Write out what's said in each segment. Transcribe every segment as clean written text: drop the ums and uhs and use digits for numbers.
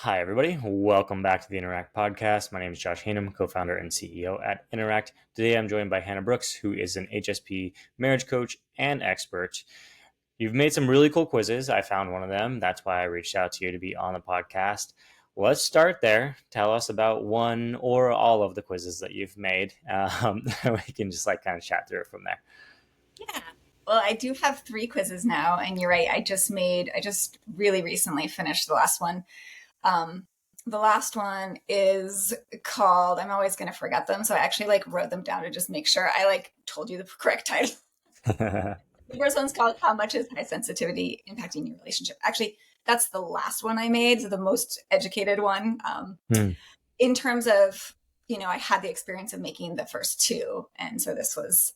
Hi, everybody. Welcome back to the Interact podcast. My name is Josh Haynam, co founder and CEO at Interact. Today, I'm joined by Hannah Brooks, who is an HSP marriage coach and expert. You've made some really cool quizzes. I found one of them. That's why I reached out to you to be on the podcast. Let's start there. Tell us about one or all of the quizzes that you've made. We can just kind of chat through it from there. Yeah. Well, I do have three quizzes now, and you're right. I just really recently finished the last one. The last one is called, I'm always going to forget them. So I actually wrote them down to just make sure I told you the correct title. The first one's called How Much is High Sensitivity Impacting Your Relationship? Actually, that's the last one I made, so the most educated one. In terms of, I had the experience of making the first two. And so this was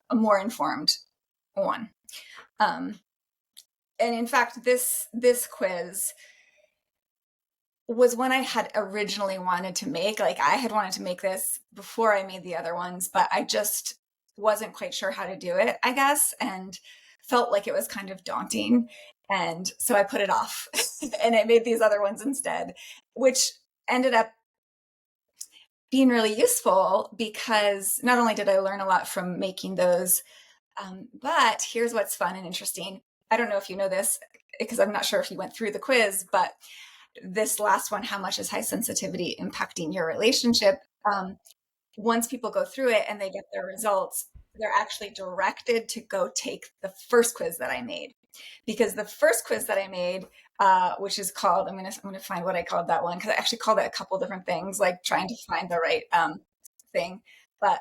a more informed one. And in fact, this quiz was one I had originally wanted to make. I had wanted to make this before I made the other ones, but I just wasn't quite sure how to do it, I guess, and felt like it was kind of daunting. And so I put it off and I made these other ones instead, which ended up being really useful because not only did I learn a lot from making those, but here's what's fun and interesting. I don't know if you know this because I'm not sure if you went through the quiz, but this last one, how much is high sensitivity impacting your relationship? Once people go through it and they get their results, they're actually directed to go take the first quiz that I made. Because the first quiz that I made, which is called, I'm gonna find what I called that one, because I actually called it a couple different things, like trying to find the right thing. But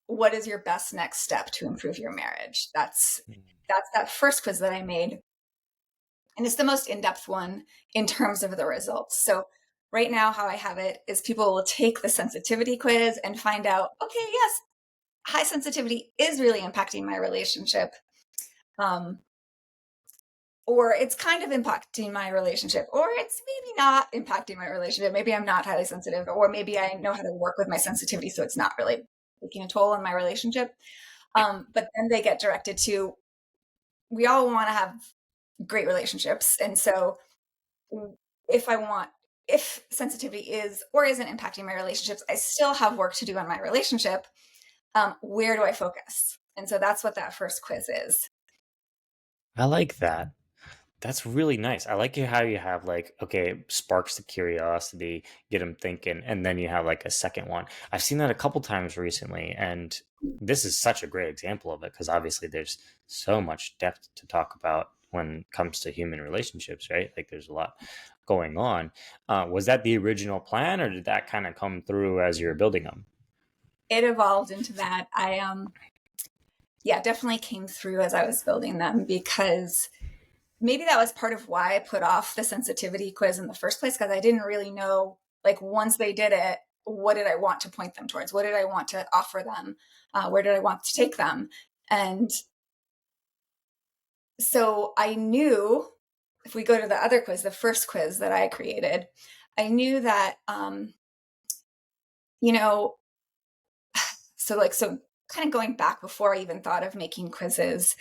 what is your best next step to improve your marriage? That's that first quiz that I made. And it's the most in-depth one in terms of the results. So right now, how I have it is people will take the sensitivity quiz and find out, okay, yes, high sensitivity is really impacting my relationship. Or it's kind of impacting my relationship, or it's maybe not impacting my relationship. Maybe I'm not highly sensitive, or maybe I know how to work with my sensitivity, so it's not really taking a toll on my relationship. But then they get directed to, we all want to have great relationships. And so if sensitivity is or isn't impacting my relationships, I still have work to do on my relationship. Where do I focus? And so that's what that first quiz is. I like that. That's really nice. I like how you have sparks the curiosity, get them thinking, and then you have a second one. I've seen that a couple times recently, and this is such a great example of it because obviously there's so much depth to talk about when it comes to human relationships, right? There's a lot going on. Was that the original plan, or did that kind of come through as you're building them? It evolved into that. Yeah, definitely came through as I was building them, because maybe that was part of why I put off the sensitivity quiz in the first place, because I didn't really know, once they did it, what did I want to point them towards? What did I want to offer them? Where did I want to take them? And so I knew, if we go to the other quiz, the first quiz that I created, I knew that, you know, so kind of going back before I even thought of making quizzes,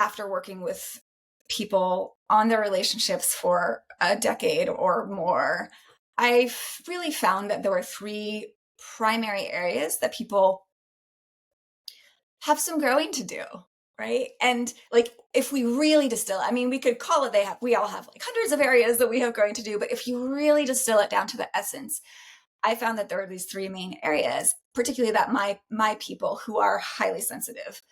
after working with people on their relationships for a decade or more, I really found that there were three primary areas that people have some growing to do, right? And if we really distill, we could call it, we all have hundreds of areas that we have growing to do, but if you really distill it down to the essence, I found that there are these three main areas, particularly that my people who are highly sensitive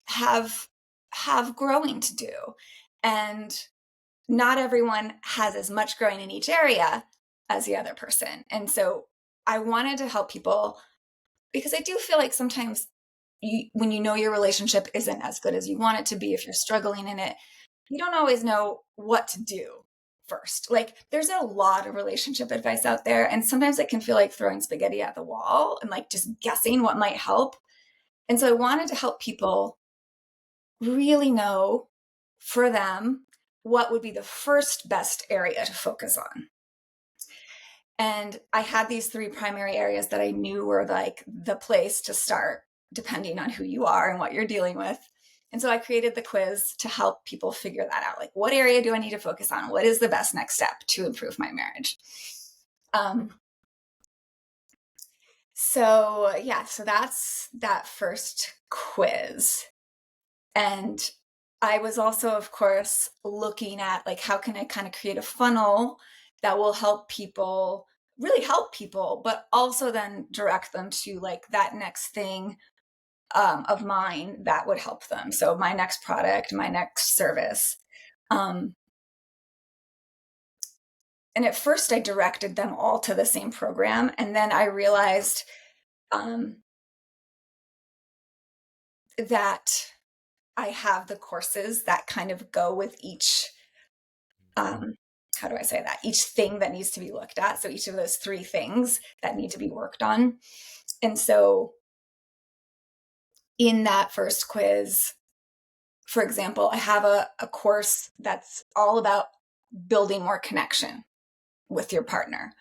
have growing to do. And not everyone has as much growing in each area as the other person. And so I wanted to help people, because I do feel like sometimes when you know your relationship isn't as good as you want it to be, if you're struggling in it, you don't always know what to do first. There's a lot of relationship advice out there, and sometimes it can feel like throwing spaghetti at the wall and just guessing what might help. And so I wanted to help people really know for them what would be the first best area to focus on. And I had these three primary areas that I knew were the place to start, depending on who you are and what you're dealing with. And so I created the quiz to help people figure that out. Like, what area do I need to focus on? What is the best next step to improve my marriage? Um, so yeah, so that's that first quiz. And I was also, of course, looking at like, how can I kind of create a funnel that will help people, really help people, but also then direct them to like that next thing of mine that would help them. So my next product, my next service. Um, and at first I directed them all to the same program. And then I realized um, that I have the courses that kind of go with each, how do I say that? Each thing that needs to be looked at. So each of those three things that need to be worked on. And so in that first quiz, for example, I have a course that's all about building more connection with your partner.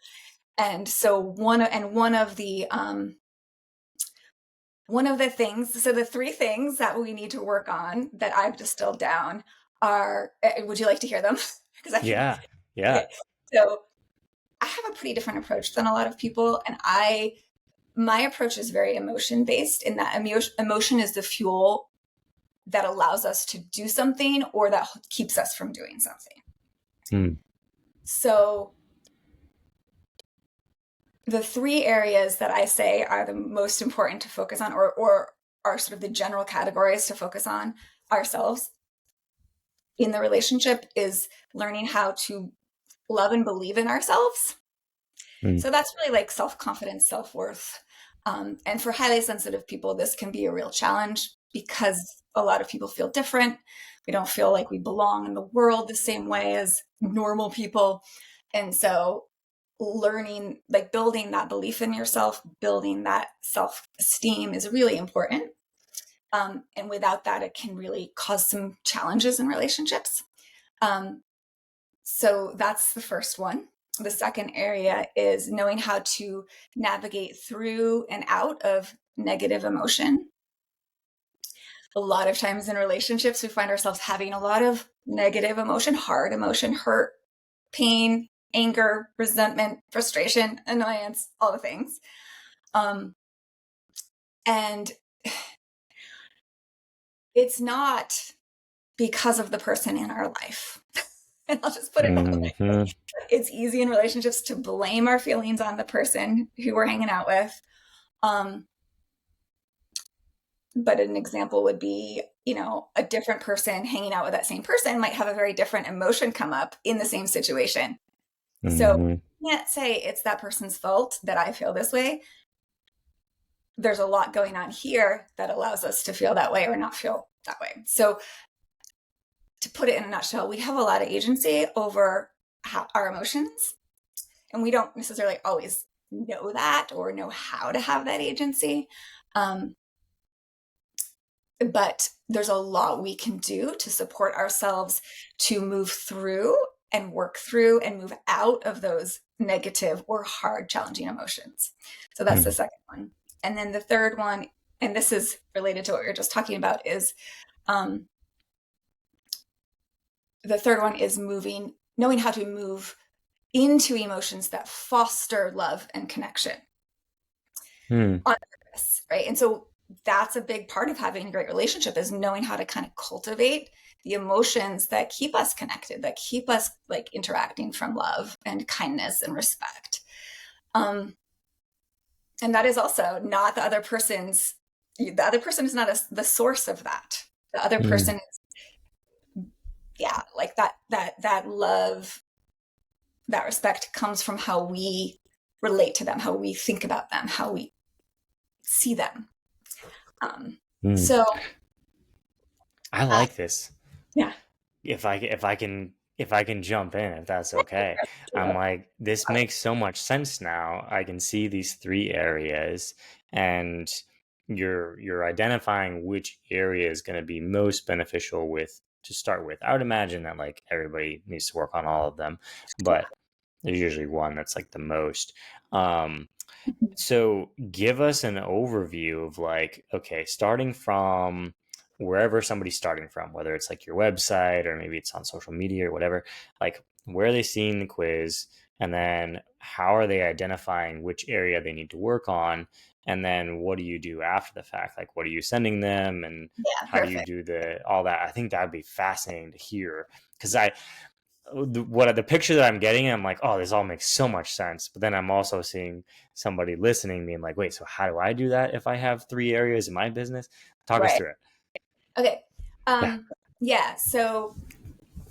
And so one of the things, so the three things that we need to work on that I've distilled down are, would you like to hear them? Because I can, Yeah. Yeah. okay. So I have a pretty different approach than a lot of people. And my approach is very emotion based, in that emotion is the fuel that allows us to do something or that keeps us from doing something. Mm. So the three areas that I say are the most important to focus on, or are sort of the general categories to focus on ourselves in the relationship, is learning how to love and believe in ourselves. Mm. So that's really like self-confidence, self-worth. And for highly sensitive people, this can be a real challenge because a lot of people feel different. We don't feel like we belong in the world the same way as normal people. And so learning, like building that belief in yourself, building that self-esteem is really important. And without that, it can really cause some challenges in relationships. So that's the first one. The second area is knowing how to navigate through and out of negative emotion. A lot of times in relationships, we find ourselves having a lot of negative emotion, hard emotion, hurt, pain, anger, resentment, frustration, annoyance, all the things. And it's not because of the person in our life. And I'll just put it that way. Mm-hmm. It's easy in relationships to blame our feelings on the person who we're hanging out with. Um, but an example would be, a different person hanging out with that same person might have a very different emotion come up in the same situation. So Mm-hmm. you can't say it's that person's fault that I feel this way. There's a lot going on here that allows us to feel that way or not feel that way. So to put it in a nutshell, we have a lot of agency over our emotions, and we don't necessarily always know that or know how to have that agency. But there's a lot we can do to support ourselves to move through and work through and move out of those negative or hard, challenging emotions. So that's the Mm. second one. And then the third one, and this is related to what we were just talking about, is the third one is knowing how to move into emotions that foster love and connection Mm. on purpose, right? And so that's a big part of having a great relationship, is knowing how to kind of cultivate the emotions that keep us connected, that keep us like interacting from love and kindness and respect. And that is also not the other person is not the source of that. The other Mm. person is, yeah, like that love, that respect comes from how we relate to them, how we think about them, how we see them. Um, Mm. so, I uh, like this. yeah. If I can jump in, if that's okay. I'm like, this makes so much sense now. I can see these three areas, and you're identifying which area is going to be most beneficial with to start with. I would imagine that like everybody needs to work on all of them, but there's usually one that's like the most. Um, so give us an overview of like, okay, starting from wherever somebody's starting from, whether it's like your website or maybe it's on social media or whatever, like where are they seeing the quiz? And then how are they identifying which area they need to work on? And then what do you do after the fact? Like, what are you sending them? And Yeah, how do you perfect. do all that? I think that'd be fascinating to hear because the picture that I'm getting, I'm like, oh, this all makes so much sense. But then I'm also seeing somebody listening, being like, wait, so how do I do that if I have three areas in my business? Talk us Right. through it. Okay. Yeah. Yeah. So,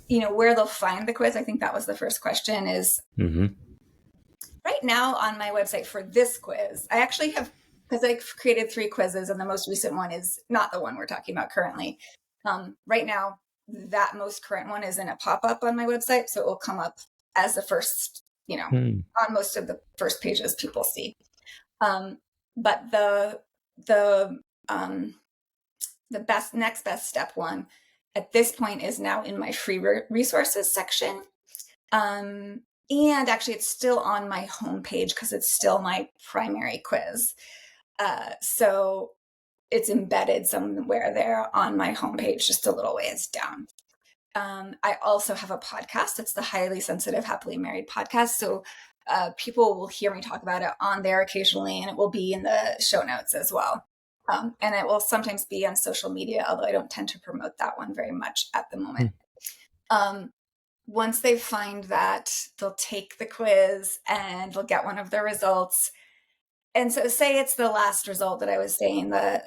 where they'll find the quiz, I think that was the first question is Mm-hmm. right now on my website for this quiz. I actually have, because I've created three quizzes and the most recent one is not the one we're talking about currently. Right now, that most current one is in a pop up on my website. So it will come up as the first, on most of the first pages people see. Um, but the um, the next best step one at this point is now in my free resources section. Um, and actually, it's still on my homepage because it's still my primary quiz. So it's embedded somewhere there on my homepage, just a little ways down. I also have a podcast. It's the Highly Sensitive Happily Married podcast. So people will hear me talk about it on there occasionally, and it will be in the show notes as well. And it will sometimes be on social media, although I don't tend to promote that one very much at the moment. Um, Once they find that, they'll take the quiz and they'll get one of the results. And so, say it's the last result that I was saying, the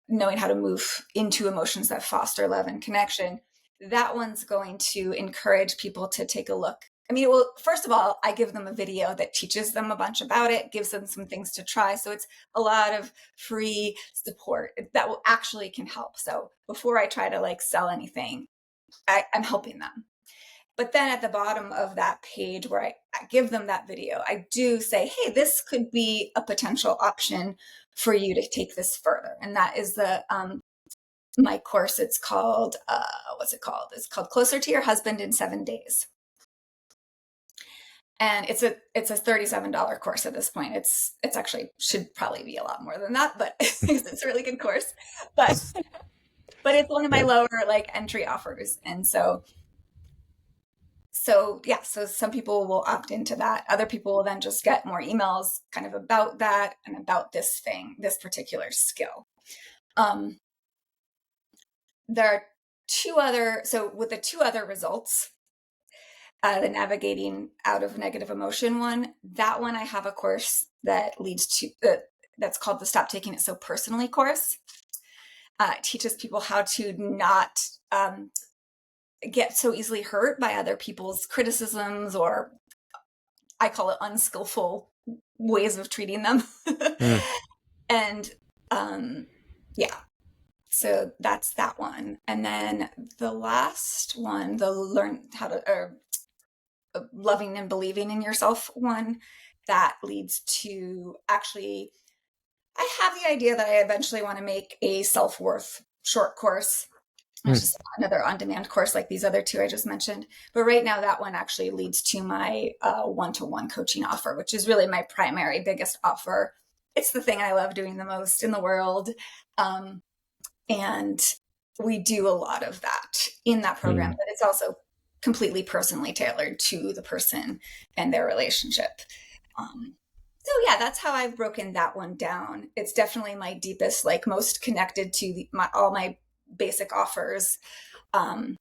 knowing how to move into emotions that foster love and connection. That one's going to encourage people to take a look. I mean, well, first of all, I give them a video that teaches them a bunch about it, gives them some things to try. So it's a lot of free support that will actually can help. So before I try to like sell anything, I'm helping them. But then at the bottom of that page where I give them that video, I do say, hey, this could be a potential option for you to take this further. And that is the my course. It's called what's it called? It's called Closer to Your Husband in 7 Days. And it's a $37 course at this point. It's actually should probably be a lot more than that, but it's a really good course. But it's one of my Yeah. lower like entry offers. And so yeah, so some people will opt into that. Other people will then just get more emails kind of about that and about this particular skill. um there are so with the two other results, the navigating out of negative emotion one, that one I have a course that leads to that's called the Stop Taking It So Personally course. It teaches people how to not get so easily hurt by other people's criticisms, or I call it unskillful ways of treating them. Mm. And yeah, so that's that one. And then the last one, the learn how to, or loving and believing in yourself one, that leads to actually, I have the idea that I eventually want to make a self worth short course. It's Mm. just another on demand course like these other two I just mentioned. But right now, that one actually leads to my one to one coaching offer, which is really my primary, biggest offer. It's the thing I love doing the most in the world. Um, and we do a lot of that in that program, Mm. but it's also completely personally tailored to the person and their relationship. So yeah, that's how I've broken that one down. It's definitely my deepest, like most connected to all my basic offers. Um,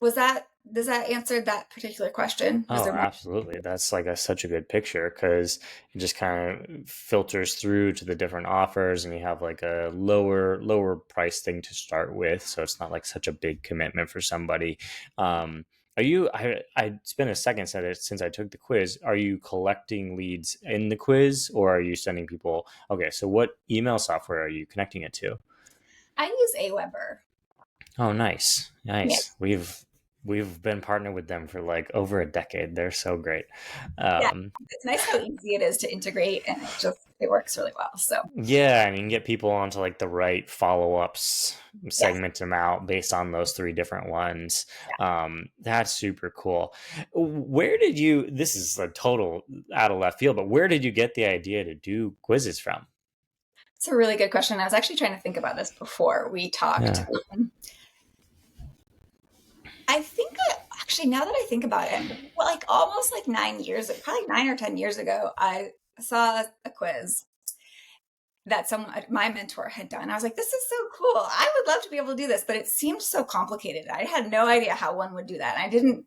does that answer that particular question? Was Oh, there more? absolutely. That's like such a good picture because it just kind of filters through to the different offers, and you have like a lower price thing to start with, so it's not like such a big commitment for somebody. Um, are you? It's been a second since I took the quiz. Are you collecting leads in the quiz, or are you sending people? Okay, so what email software are you connecting it to? I use Aweber. Oh, nice, Yeah, nice. We've been partnered with them for like over a decade. They're so great. yeah. Um, It's nice how easy it is to integrate, and it works really well. So yeah, I mean, get people onto like the right follow ups, yes, segment them out based on those three different ones. That's super cool. Where did you? This is a total out of left field, but where did you get the idea to do quizzes from? It's a really good question. I was actually trying to think about this before we talked. Yeah. I think actually, now that I think about it, well, like almost like 9 years, probably 9 or 10 years ago, I saw a quiz that my mentor had done. I was like, this is so cool. I would love to be able to do this, but it seemed so complicated. I had no idea how one would do that. And I didn't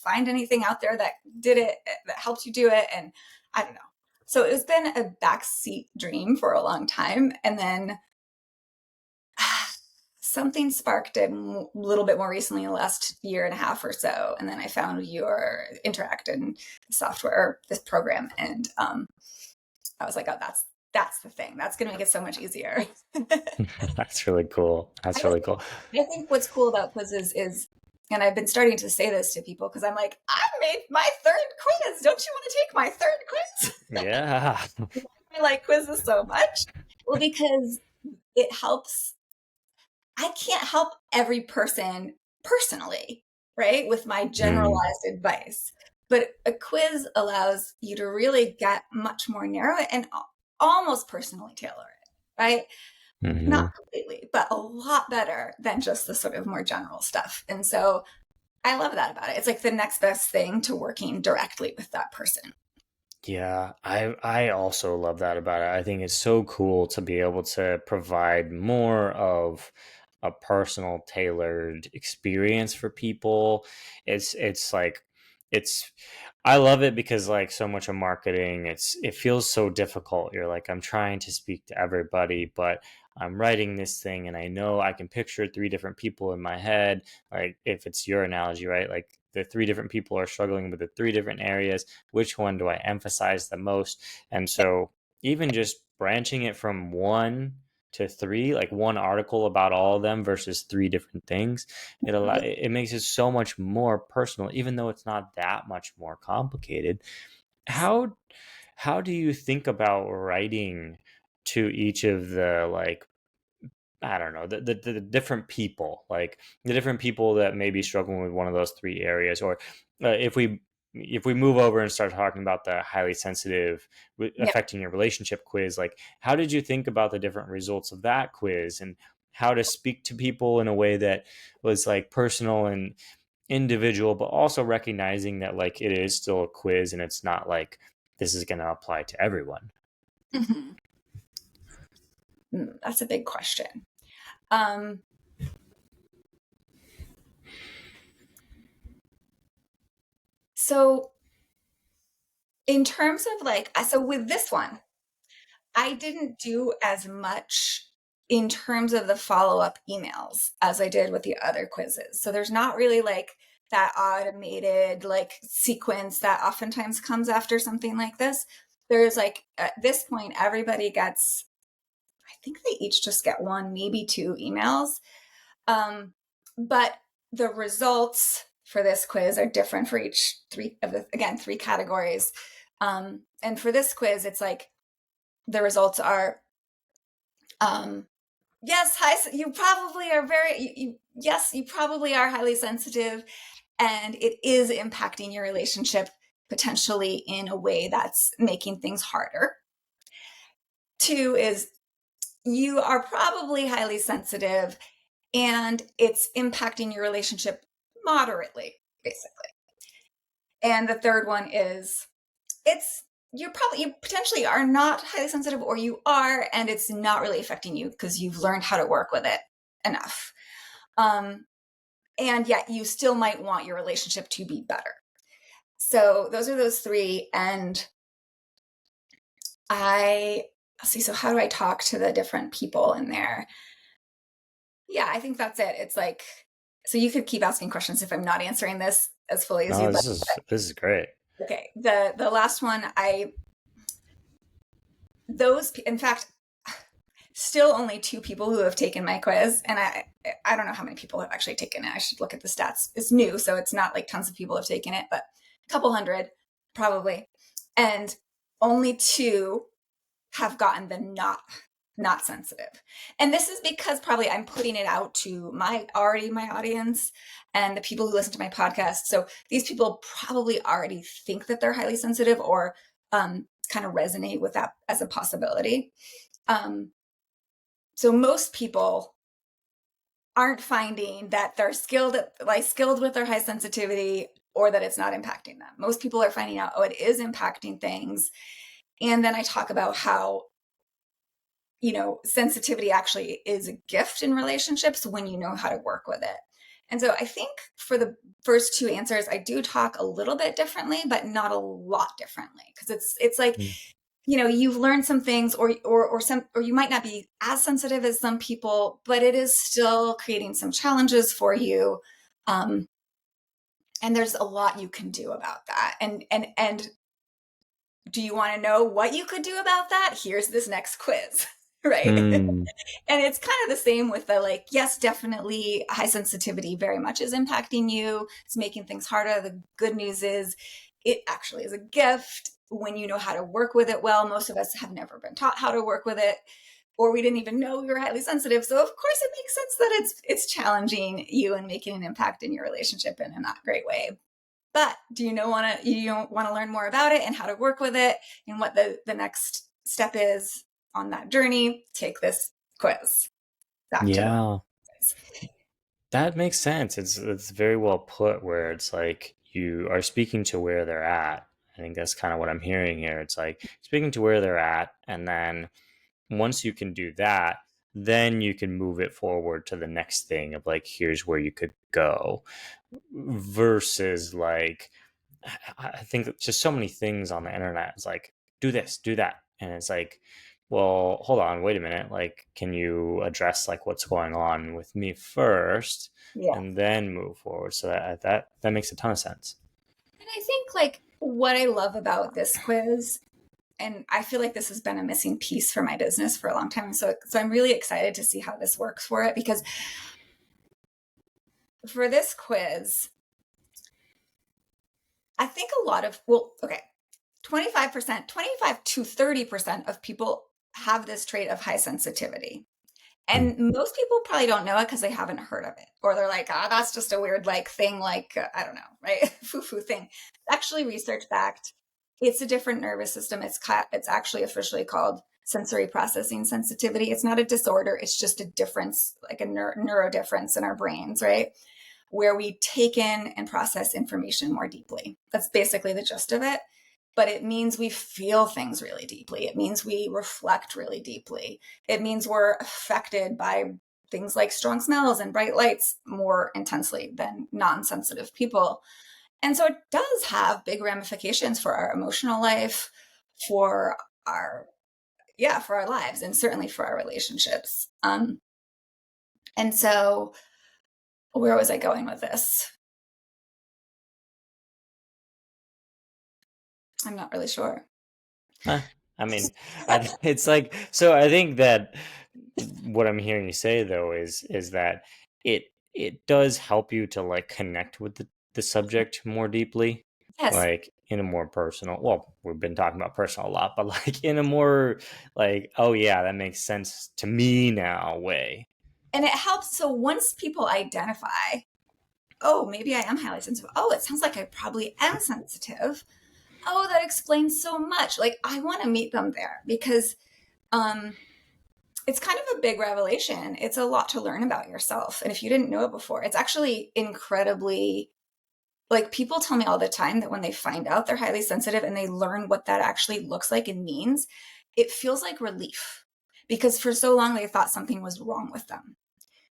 find anything out there that did it, that helped you do it. And I don't know. So it's been a backseat dream for a long time. And then something sparked it a little bit more recently in the last year and a half or so. And then I found your Interact and software, this program. And I was like, oh, that's the thing. That's going to make it so much easier. That's really cool. That's I really think, cool. I think what's cool about quizzes is, and I've been starting to say this to people because I'm like, I made my third quiz. Don't you want to take my third quiz? Yeah. I like quizzes so much. Well, because it helps. I can't help every person personally, right? With my Mm, generalized advice. But a quiz allows you to really get much more narrow and almost personally tailor it, right? Not hmm. completely, but a lot better than just the sort of more general stuff. And so I love that about it. It's like the next best thing to working directly with that person. Yeah, I also love that about it. I think it's so cool to be able to provide more of a personal tailored experience for people. It's like it's I love it because like so much of marketing, it feels so difficult. You're like I'm trying to speak to everybody, but I'm writing this thing and I know I can picture three different people in my head. Like if it's your analogy, right? Like the three different people are struggling with the three different areas, which one do I emphasize the most? And Yeah. so even just branching it from one to three, like one article about all of them versus three different things, it makes it so much more personal, even though it's not that much more complicated. How how do you think about writing to each of the like I don't know the different people, like the different people that may be struggling with one of those three areas, or if we move over and start talking about the highly sensitive Yeah. affecting your relationship quiz, like how did you think about the different results of that quiz and how to speak to people in a way that was like personal and individual, but also recognizing that like it is still a quiz and it's not like this is going to apply to everyone. Mhm. That's a big question. Um, so in terms of like, so with this one, I didn't do as much in terms of the follow-up emails as I did with the other quizzes. So there's not really like that automated like sequence that oftentimes comes after something like this. There's like at this point, everybody gets, I think they each just get one, maybe two emails. Um, but the results for this quiz are different for each three of the, again, three categories. And for this quiz, it's like the results are yes, you probably are yes, you probably are highly sensitive and it is impacting your relationship potentially in a way that's making things harder. Two is you are probably highly sensitive and it's impacting your relationship moderately, basically. And the third one is it's you potentially are not highly sensitive or you are and it's not really affecting you because you've learned how to work with it enough. Um, and yet you still might want your relationship to be better. So those are those three. And I see. So how do I talk to the different people in there? Yeah, I think that's it. It's like, so you could keep asking questions if I'm not answering this as fully as No, you'd like. this is great. Okay. The last one, in fact, still only two people who have taken my quiz. And I don't know how many people have actually taken it. I should look at the stats. It's new, so it's not like tons of people have taken it, but a couple hundred probably. And only two have gotten the not sensitive. And this is because probably I'm putting it out to my audience and the people who listen to my podcast. So these people probably already think that they're highly sensitive or kind of resonate with that as a possibility. Um, so most people aren't finding that they're skilled with their high sensitivity, or that it's not impacting them. Most people are finding out, oh, it is impacting things. And then I talk about how, sensitivity actually is a gift in relationships when you know how to work with it. And so I think for the first two answers, I do talk a little bit differently, but not a lot differently. Because it's like, Mm. you've learned some things, or you might not be as sensitive as some people, but it is still creating some challenges for you. Um, and there's a lot you can do about that. And do you want to know what you could do about that? Here's this next quiz, right? Mm. And it's kind of the same with the, like, yes, definitely high sensitivity very much is impacting you. It's making things harder. The good news is it actually is a gift when you know how to work with it well. Most of us have never been taught how to work with it, or we didn't even know we were highly sensitive. So of course it makes sense that it's challenging you and making an impact in your relationship in a not great way. But do you want to learn more about it and how to work with it and what the next step is on that journey? Take this quiz. Back to the Yeah, quiz. that makes sense. It's very well put where it's like you are speaking to where they're at. I think that's kind of what I'm hearing here. It's like speaking to where they're at, and then once you can do that, then you can move it forward to the next thing of like, here's where you could go, versus like, I think just so many things on the internet. It's like, do this, do that. And it's like, well, hold on, wait a minute. Like, can you address like what's going on with me first Yeah. and then move forward? So that makes a ton of sense. And I think, like, what I love about this quiz, and I feel like this has been a missing piece for my business for a long time. So I'm really excited to see how this works for it, because for this quiz, I think a lot of, well, okay, 25%, 25 to 30% of people have this trait of high sensitivity. Hmm. And most people probably don't know it because they haven't heard of it. Or they're like, ah, that's just a weird like thing, like, I don't know, right? Foo-foo thing. Actually research backed. It's a different nervous system. It's actually officially called sensory processing sensitivity. It's not a disorder. It's just a difference, like a neuro difference in our brains, right? Where we take in and process information more deeply. That's basically the gist of it. But it means we feel things really deeply. It means we reflect really deeply. It means we're affected by things like strong smells and bright lights more intensely than non-sensitive people. And so it does have big ramifications for our emotional life, for our for our lives, and certainly for our relationships. And so where was I going with this? I'm not really sure. Huh. I mean, it's like, so I think that what I'm hearing you say though is that it does help you to like connect with the subject more deeply, Yes. like in a more personal. Well, we've been talking about personal a lot, but like in a more like, oh yeah, that makes sense to me now way. And it helps. So once people identify, oh, maybe I am highly sensitive. Oh, it sounds like I probably am sensitive. Oh, that explains so much. Like, I want to meet them there, because um, it's kind of a big revelation. It's a lot to learn about yourself. And if you didn't know it before, it's actually incredibly, like, people tell me all the time that when they find out they're highly sensitive and they learn what that actually looks like and means, it feels like relief, because for so long they thought something was wrong with them.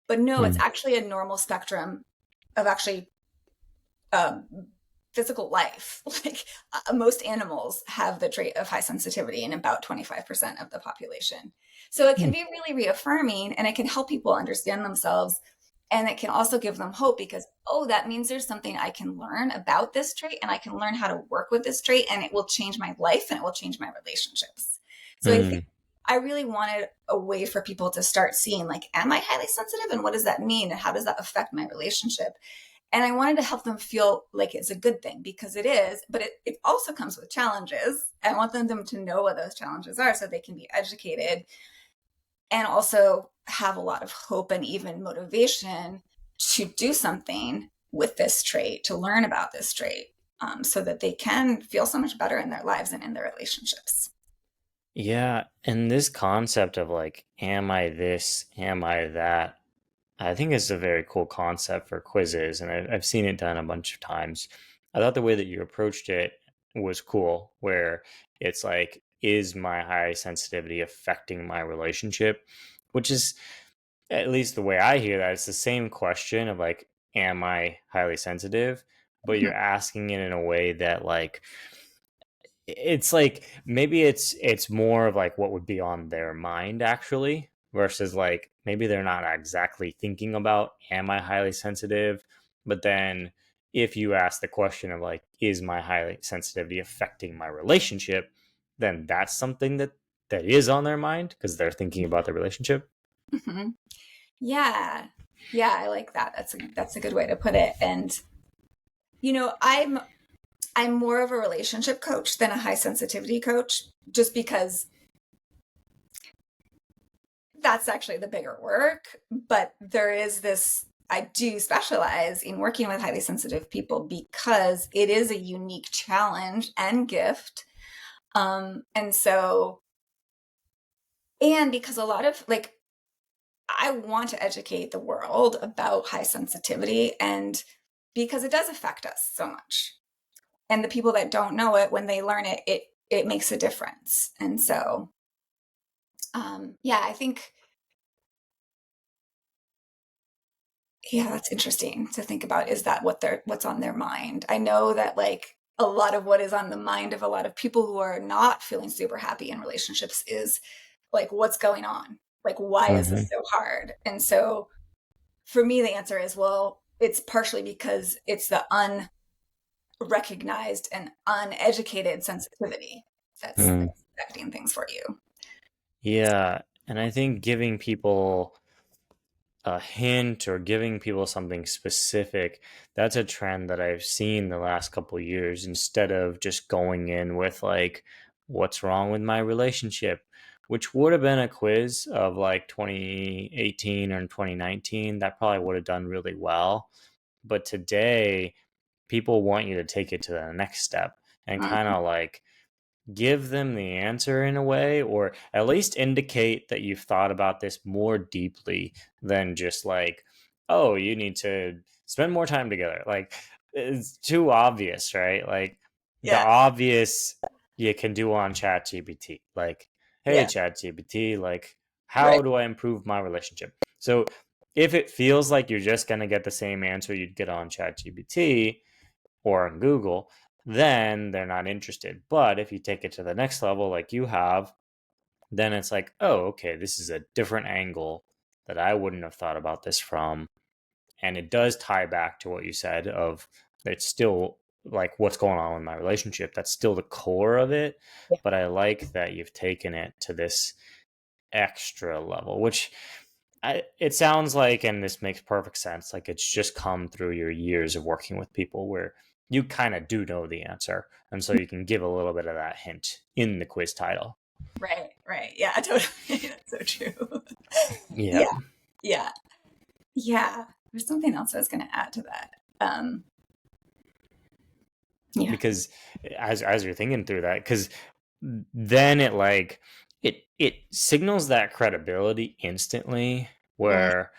But no, it's Hmm. actually a normal spectrum of actually um, physical life. Like, most animals have the trait of high sensitivity in about 25% of the population. So it can Hmm. be really reaffirming, and it can help people understand themselves. And it can also give them hope, because, oh, that means there's something I can learn about this trait, and I can learn how to work with this trait, and it will change my life and it will change my relationships. So I think Hmm. I really wanted a way for people to start seeing, like, am I highly sensitive, and what does that mean, and how does that affect my relationship? And I wanted to help them feel like it's a good thing, because it is, but it also comes with challenges. I want them to know what those challenges are so they can be educated, and also have a lot of hope and even motivation to do something with this trait, to learn about this trait. so that they can feel so much better in their lives and in their relationships. Yeah, and this concept of like, am I this, am I that? I think it's a very cool concept for quizzes, and I've seen it done a bunch of times. I thought the way that you approached it was cool, where it's like, is my high sensitivity affecting my relationship? Which is, at least the way I hear that, it's the same question of like, am I highly sensitive? But Mhm. you're asking it in a way that like it's like maybe it's more of like what would be on their mind actually versus like maybe they're not exactly thinking about am I highly sensitive, but then if you ask the question of like is my highly sensitivity affecting my relationship, then that's something that is on their mind because they're thinking about the relationship. Mhm. Yeah. Yeah, I like that. That's a good way to put it. And I'm more of a relationship coach than a high sensitivity coach, just because that's actually the bigger work. But there is this, I do specialize in working with highly sensitive people because it is a unique challenge and gift. And so, and because a lot of like, I want to educate the world about high sensitivity, and because it does affect us so much. And the people that don't know it, when they learn it, it makes a difference. And so, yeah, I think, yeah, that's interesting to think about. Is that what's on their mind? I know that like a lot of what is on the mind of a lot of people who are not feeling super happy in relationships is like, what's going on? Like, why is Mm-hmm. this so hard? And so for me, the answer is, well, it's partially because it's the unrecognized and uneducated sensitivity that's affecting things for you. Yeah, and I think giving people a hint or giving people something specific, that's a trend that I've seen the last couple of years instead of just going in with like what's wrong with my relationship, which would have been a quiz of like 2018 or 2019 that probably would have done really well. But today people want you to take it to the next step and kind Mhm. of like give them the answer in a way, or at least indicate that you've thought about this more deeply than just like, oh, you need to spend more time together. Like, it's too obvious, right? Like, the Yeah, obvious you can do on ChatGPT. Like, hey, yeah, ChatGPT, like, right. how do I improve my relationship? So, if it feels like you're just going to get the same answer you'd get on ChatGPT, or on Google, then they're not interested. But if you take it to the next level, like you have, then it's like, oh, okay, this is a different angle that I wouldn't have thought about this from. And it does tie back to what you said of it's still like what's going on in my relationship. That's still the core of it. Yeah. But I like that you've taken it to this extra level, which it sounds like, and this makes perfect sense, like it's just come through your years of working with people where you kind of do know the answer. And so you can give a little bit of that hint in the quiz title. Right, right. Yeah, totally. That's so true. Yeah. Yeah, yeah, yeah. There's something else I was going to add to that. Um, yeah. Because as you're thinking through that, because then it like it signals that credibility instantly Mm, where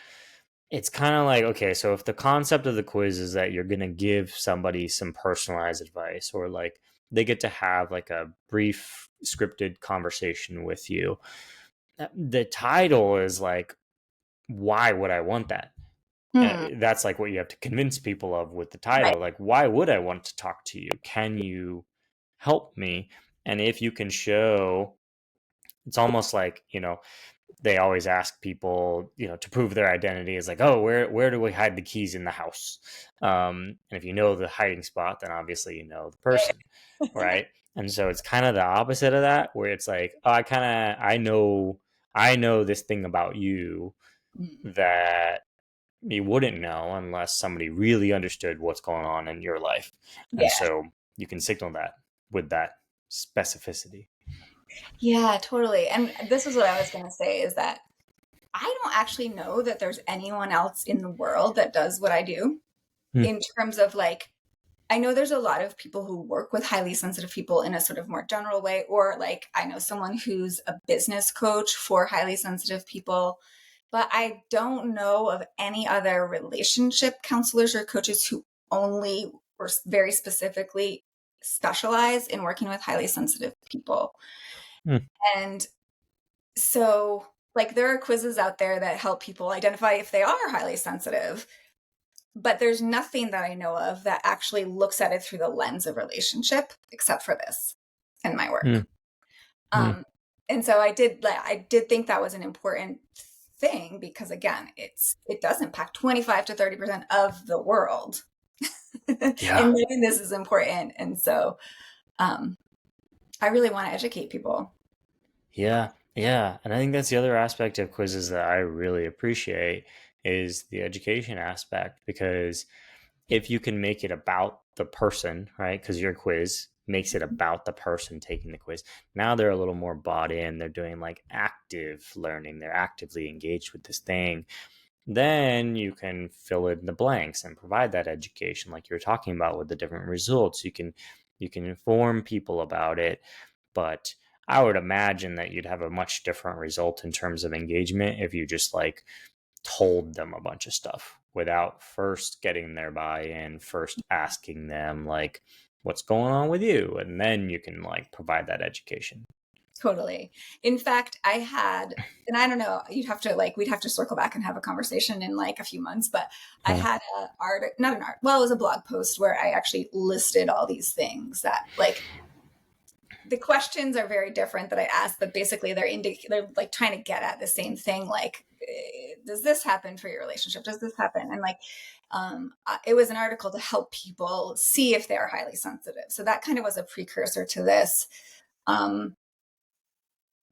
it's kind of like, okay, so if the concept of the quiz is that you're going to give somebody some personalized advice or like they get to have like a brief scripted conversation with you, the title is like, why would I want that? mm, That's like what you have to convince people of with the right. title. Like, why would I want to talk to you? Can you help me? And if you can show, it's almost like, they always ask people, to prove their identity is like, oh, where do we hide the keys in the house? And if you know the hiding spot, then obviously you know the person, right? And so it's kind of the opposite of that, where it's like, oh, I know this thing about you Mm, that you wouldn't know unless somebody really understood what's going on in your life. And yeah, so you can signal that with that specificity. yeah, totally. And this is what I was going to say is that I don't actually know that there's anyone else in the world that does what I do Hmm. in terms of like I know there's a lot of people who work with highly sensitive people in a sort of more general way, or like I know someone who's a business coach for highly sensitive people, but I don't know of any other relationship counselors or coaches who only or very specifically specialize in working with highly sensitive people. Mm, And so, like, there are quizzes out there that help people identify if they are highly sensitive, but there's nothing that I know of that actually looks at it through the lens of relationship, except for this in my work. mm, mm. Um, and so I did think that was an important thing because again, it does impact 25 to 30% of the world. And Yeah. knowing this is important. And so um, I really want to educate people. Yeah, yeah, and I think that's the other aspect of quizzes that I really appreciate is the education aspect because if you can make it about the person, right? Because your quiz makes it about the person taking the quiz. Now they're a little more bought in. They're doing like active learning. They're actively engaged with this thing. Then you can fill in the blanks and provide that education like you're talking about with the different results. You can inform people about it, but I would imagine that you'd have a much different result in terms of engagement if you just like told them a bunch of stuff without first getting their buy-in, first asking them like what's going on with you, and then you can like provide that education. Totally. In fact, I had, and I don't know, you'd have to like, we'd have to circle back and have a conversation in like a few months, but I Huh. had a art, not an art, well, it was a blog post where I actually listed all these things that like the questions are very different that I asked, but basically they're like trying to get at the same thing. Like, does this happen for your relationship? Does this happen? And like, it was an article to help people see if they are highly sensitive. So that kind of was a precursor to this. Um,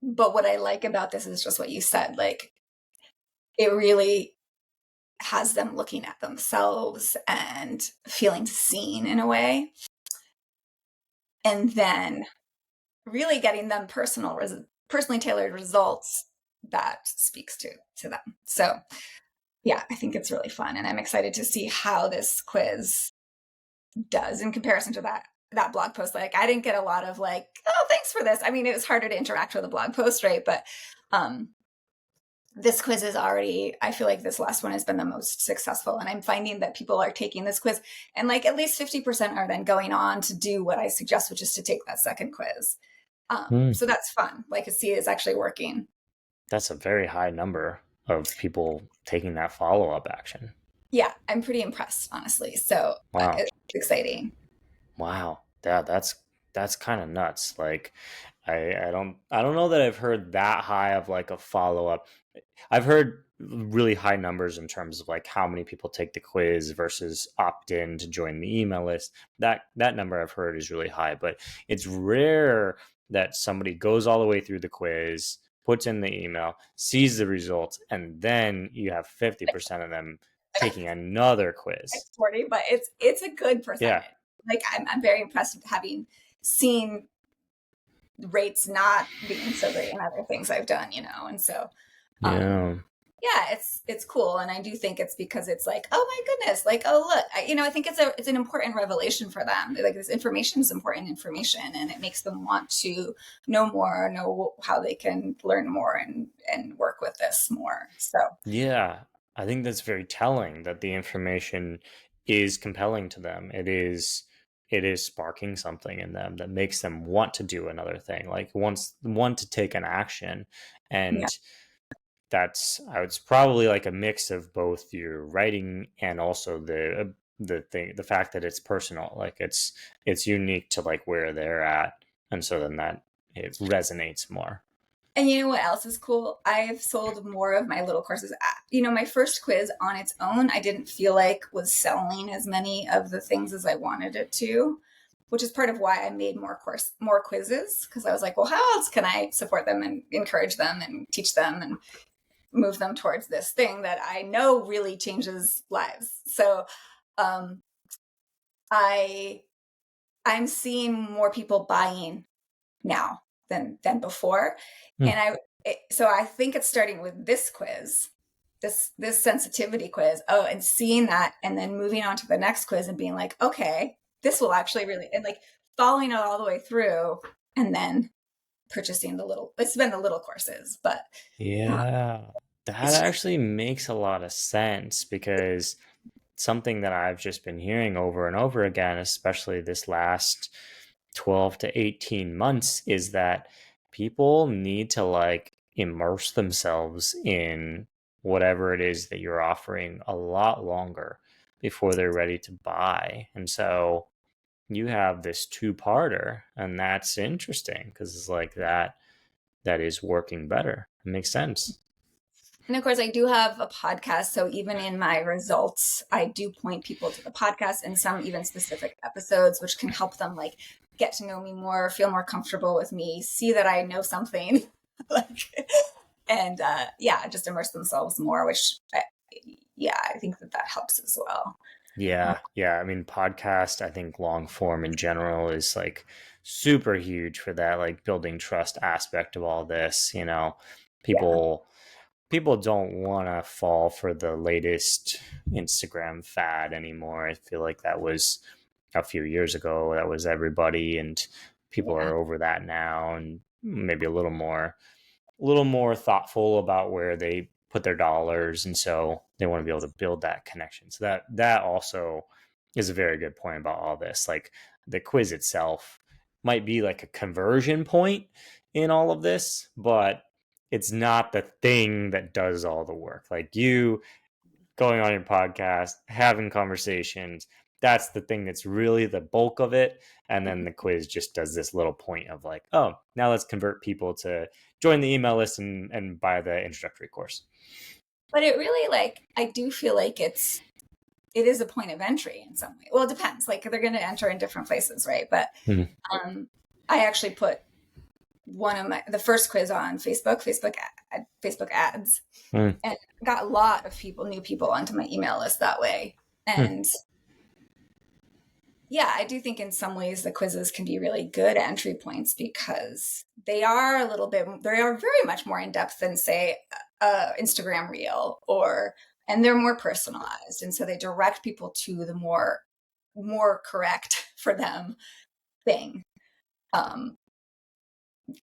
but what I like about this is just what you said. Like, it really has them looking at themselves and feeling seen in a way. And then really getting them personally tailored results that speaks to them. So yeah, I think it's really fun, and I'm excited to see how this quiz does in comparison to that blog post. Like, I didn't get a lot of like, oh, thanks for this. I mean, it was harder to interact with a blog post, right? But um, this quiz is already, I feel like this last one has been the most successful, and I'm finding that people are taking this quiz and like at least 50% are then going on to do what I suggest, which is to take that second quiz. Hmm. So that's fun. Like to see it's actually working. That's a very high number of people taking that follow-up action. Yeah, I'm pretty impressed, honestly. So Wow. it's exciting. Wow. Yeah, that's kind of nuts. Like I don't know that I've heard that high of like a follow-up. I've heard really high numbers in terms of like how many people take the quiz versus opt in to join the email list. That number I've heard is really high, but it's rare that somebody goes all the way through the quiz, puts in the email, sees the results, and then you have 50% of them taking another quiz. 40, but it's a good Yeah. percentage. Like I'm very impressed with having seen rates not being so great in other things I've done, and so um Yeah. yeah, it's cool, and I do think it's because it's like, oh my goodness, like, oh look, I think it's an important revelation for them. Like, this information is important information, and it makes them want to know more, know how they can learn more and work with this more. So Yeah, I think that's very telling that the information is compelling to them. It is sparking something in them that makes them want to do another thing, like wants want to take an action. yeah, And it's probably like a mix of both your writing and also the fact that it's personal, like it's unique to like where they're at, and so then that it resonates more. and you know what else is cool? I've sold more of my little courses. My first quiz on its own, I didn't feel like was selling as many of the things as I wanted it to, which is part of why I made more quizzes, because I was like, well, how else can I support them and encourage them and teach them and move them towards this thing that I know really changes lives. So um, I I'm seeing more people buying now than before, Hmm. and so I think it's starting with this quiz, this sensitivity quiz. Oh, and seeing that, and then moving on to the next quiz and being like, okay, this will actually really, and like following it all the way through and then purchasing it's been the little courses, but Yeah, that it's just, actually makes a lot of sense because something that I've just been hearing over and over again, especially this last 12 to 18 months, is that people need to like immerse themselves in whatever it is that you're offering a lot longer before they're ready to buy. And so you have this two-parter, and that's interesting because it's like that is working better. It makes sense. and of course, I do have a podcast. So even in my results, I do point people to the podcast and some even specific episodes, which can help them like get to know me more, feel more comfortable with me, see that I know something, like, and yeah, just immerse themselves more. Yeah, I think that helps as well. Yeah, yeah. I mean, podcast, I think long form in general is like super huge for that, like building trust aspect of all this. Yeah, People people don't want to fall for the latest Instagram fad anymore. I feel like that was a few years ago. That was everybody, and people yeah, are over that now, and maybe a little more thoughtful about where they put their dollars, and so they want to be able to build that connection. So that also is a very good point about all this. Like the quiz itself might be like a conversion point in all of this, but it's not the thing that does all the work. Like you going on your podcast, having conversations. That's the thing that's really the bulk of it. And then the quiz just does this little point of like, oh, now let's convert people to join the email list and buy the introductory course. but it really like I do feel like it is a point of entry in some way. Well, it depends. Like they're going to enter in different places, right? But Mm, um, I actually put the first quiz on Facebook ads, mm, and got a lot of new people onto my email list that way. mm. And yeah, I do think in some ways the quizzes can be really good entry points because they are very much more in depth than say Instagram reel and they're more personalized. And so they direct people to the more correct for them thing. Um,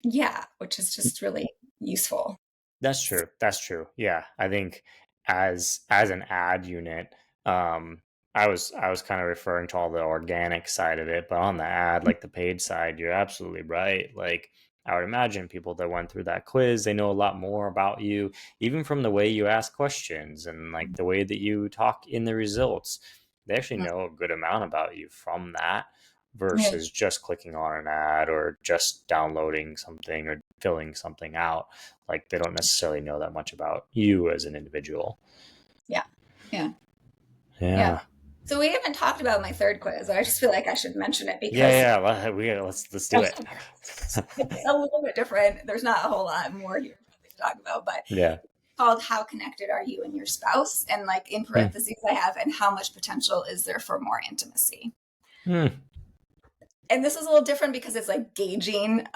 yeah, which is just really useful. That's true. That's true. Yeah, I think as an ad unit, um, I was kind of referring to all the organic side of it, but on the ad, like the paid side, you're absolutely right. Like I would imagine people that went through that quiz, they know a lot more about you, even from the way you ask questions and like the way that you talk in the results. They actually know a good amount about you from that Yeah. versus just clicking on an ad or just downloading something or filling something out. Like they don't necessarily know that much about you as an individual. Yeah. Yeah. Yeah. Yeah. So we haven't talked about my third quiz. I just feel like I should mention it because Yeah, yeah. Let's do it. it's a little bit different. There's not a whole lot more here probably to talk about, but Yeah. it's called How Connected Are You and Your Spouse? And like in Hmm. parentheses I have, and how much potential is there for more intimacy? Hmm. And this is a little different because it's like gauging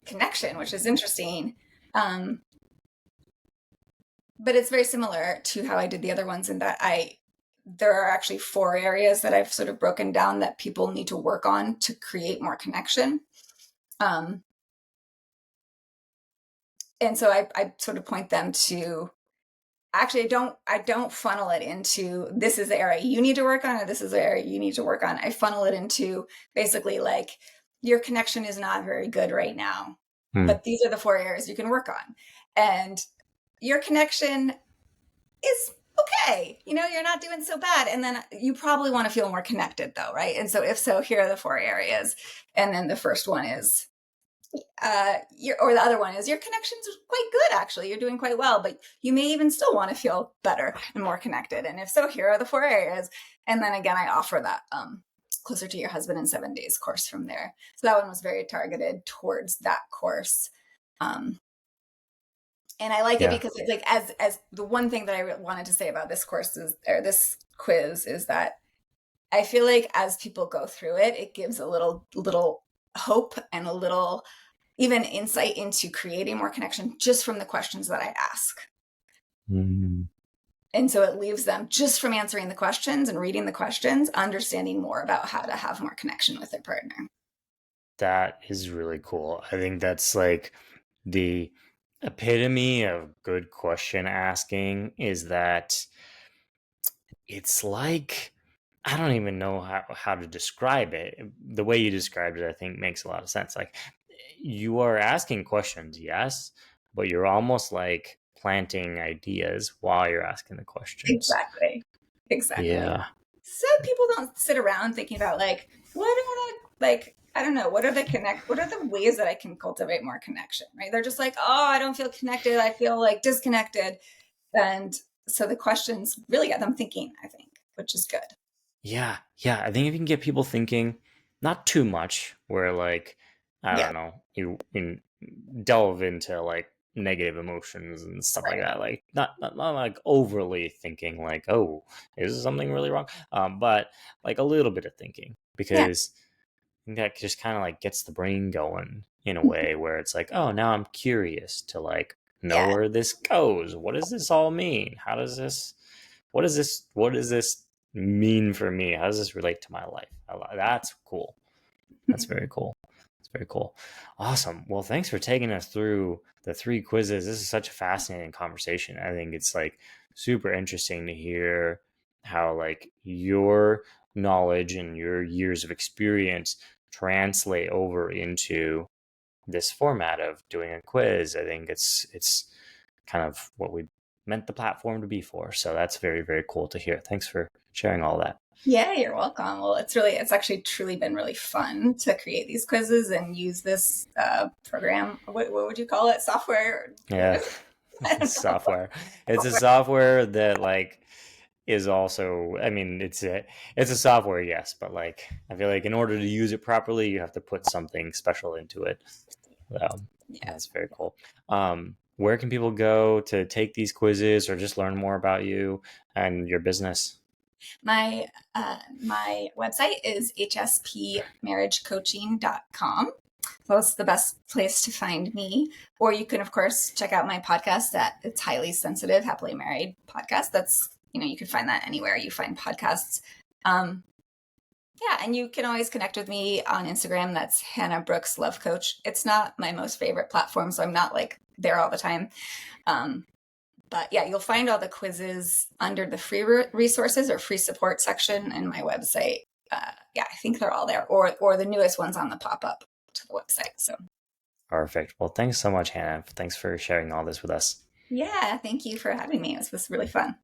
connection, which is interesting. Um, but it's very similar to how I did the other ones in that there are actually 4 areas that I've sort of broken down that people need to work on to create more connection. Um, and so I sort of point them to actually I don't funnel it into this is the area you need to work on or this is the area you need to work on. I funnel it into basically like your connection is not very good right now, Hmm. but these are the 4 areas you can work on. And your connection is okay. You're not doing so bad. And then you probably want to feel more connected though, right? And so if so, here are the 4 areas. And then the first one is or the other one is your connection's quite good actually, you're doing quite well, but you may even still want to feel better and more connected, and if so, here are the 4 areas. And then again, I offer that closer to your husband in 7 days course from there. So that one was very targeted towards that course. um and I like it Yeah. because it's like as the one thing that I wanted to say about this course is or this quiz is that I feel like as people go through it, it gives a little hope and a little even insight into creating more connection just from the questions that I ask. Hmm. And so it leaves them just from answering the questions and reading the questions, understanding more about how to have more connection with their partner. That is really cool. I think that's like the epitome of good question asking is that it's like I don't even know how to describe it. The way you described it, I think, makes a lot of sense. Like you are asking questions, yes, but you're almost like planting ideas while you're asking the questions. Exactly. Exactly. Yeah. So people don't sit around thinking about like, what are the, like, I don't know, what are the ways that I can cultivate more connection, right? They're just like, oh, I don't feel connected. I feel like disconnected. And so the questions really get them thinking, I think, which is good. Yeah, yeah. I think if you can get people thinking, not too much, where like I Yeah. don't know, you delve into like negative emotions and stuff like Right. that. Like not like overly thinking, like oh, is something really wrong? But like a little bit of thinking Yeah. because I think that just kind of like gets the brain going in a way where it's like, oh, now I'm curious to like know Yeah. where this goes. What does this all mean? How does this? What does this mean for me? How does this relate to my life? That's cool. That's very cool. That's very cool. Awesome. Well, thanks for taking us through the three quizzes. This is such a fascinating conversation. I think it's like super interesting to hear how like your knowledge and your years of experience translate over into this format of doing a quiz. I think it's kind of what we meant the platform to be for. So that's very, very cool to hear. Thanks for sharing all that. Yeah, you're welcome. Well, it's actually truly been really fun to create these quizzes and use this program. What would you call it? Software? What Yeah. is it? I don't know. Software. It's a software that like is also I mean it's a software, yes, but like I feel like in order to use it properly you have to put something special into it. Yeah. That's very cool. Where can people go to take these quizzes or just learn more about you and your business? My website is hspmarriagecoaching.com. So that's the best place to find me. Or you can, of course, check out my podcast at It's Highly Sensitive, Happily Married podcast. That's, you can find that anywhere you find podcasts. Um, yeah, and you can always connect with me on Instagram. That's Hannah Brooks Love Coach. It's not my most favorite platform, so I'm not like there all the time. Um, but yeah, you'll find all the quizzes under the free resources or free support section in my website. Yeah, I think they're all there, or the newest ones on the pop up to the website. So Perfect. Well, thanks so much, Hannah. Thanks for sharing all this with us. yeah, thank you for having me. This was really fun.